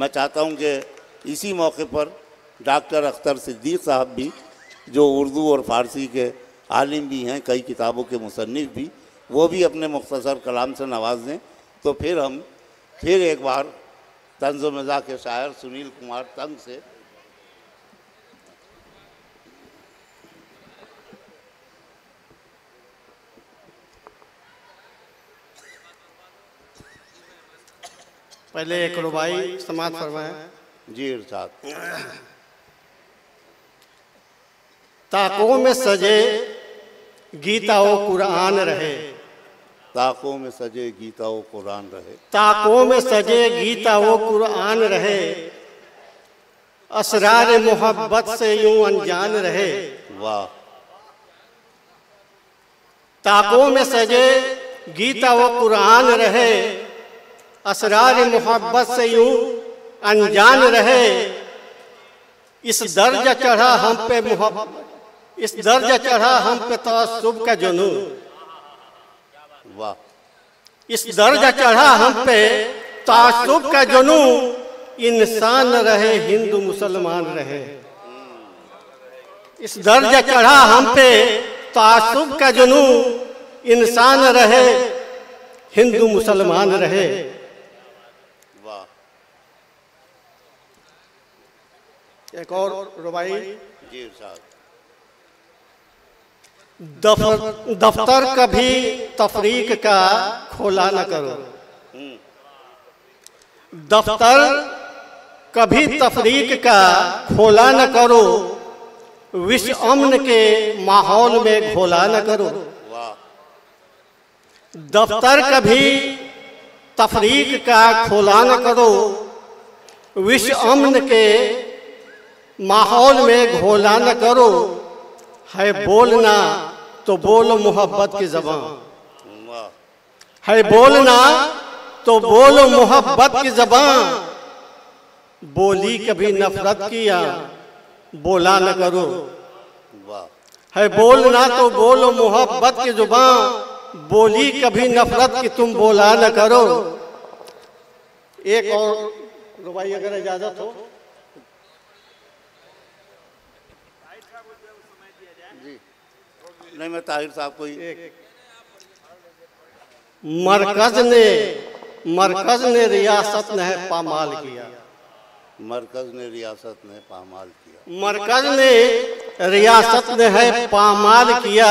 मैं चाहता हूं कि इसी मौके पर डॉक्टर अख्तर सिद्दीक साहब भी, जो उर्दू और फ़ारसी के आलिम भी हैं, कई किताबों के मुसन्निफ़ भी, वो भी अपने मुख्तसर कलाम से नवाज दें। तो फिर हम फिर एक बार तंज़ व मज़ाह के शायर सुनील कुमार तंग से पहले एक रुबाई समाअत फरमाएं। जी इरशाद। ताकों में सजे गीता व कुरान रहे, ताकों में सजे गीता व कुरान रहे, ताकों में सजे गीता व कुरान रहे, असरार मोहब्बत से यूं अनजान रहे। वाह। ताकों में सजे गीता व कुरान रहे, असरार मोहब्बत से यूं अनजान रहे। इस दर्जा चढ़ा हम पे मोहब्बत, इस दर्जा चढ़ा हम पे तअस्सुब का जुनून। वाह। इस दर्जा चढ़ा हम पे तअस्सुब का जुनून। इंसान रहे हिंदू मुसलमान रहे, इस दर्जा चढ़ा हम पे तअस्सुब का जुनून। इंसान रहे हिंदू मुसलमान रहे। वाह। एक और रुबाई। जी इरशाद। दफ्तर कभी तफरीक का खोला न करो, दफ्तर कभी तफरीक का खोला न करो। विश्व अमन के माहौल में घोला न करो। वाह। दफ्तर कभी तफरीक का खोला न करो। विश्व अमन के माहौल में घोला न करो। है बोलना तो बोलो मोहब्बत की ज़बान, है बोलना तो बोलो मोहब्बत की ज़बान। बोली कभी नफरत किया बोला न करो। वाह। है बोलना तो बोलो मोहब्बत की ज़ुबान। बोली कभी नफरत की तुम बोला न करो। एक और रुबाई अगर इजाजत हो। नहीं, मैं ताहिर साहब को ही। मरकज ने रियासत ने पामाल किया, मरकज ने रियासत ने पामाल किया, मरकज ने रियासत ने है पामाल किया।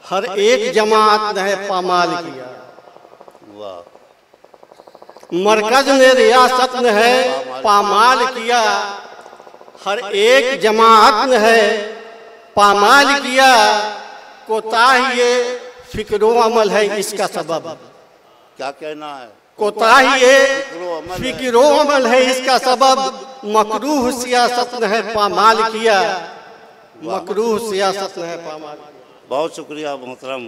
हर एक जमात ने पामाल किया। वाह। मरकज ने रियासत ने है पामाल किया। हर एक जमात ने है पामाल किया। कोताही फिक्रो अमल है इसका सबब। क्या कहना है? कोताही फिक्रो अमल है इसका सबब। मकरूह सियासत ने है पामाल किया, मकरूह सियासत ने है पामाल किया। बहुत शुक्रिया मोहतरम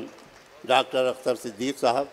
डॉक्टर अख्तर सिद्दीक साहब।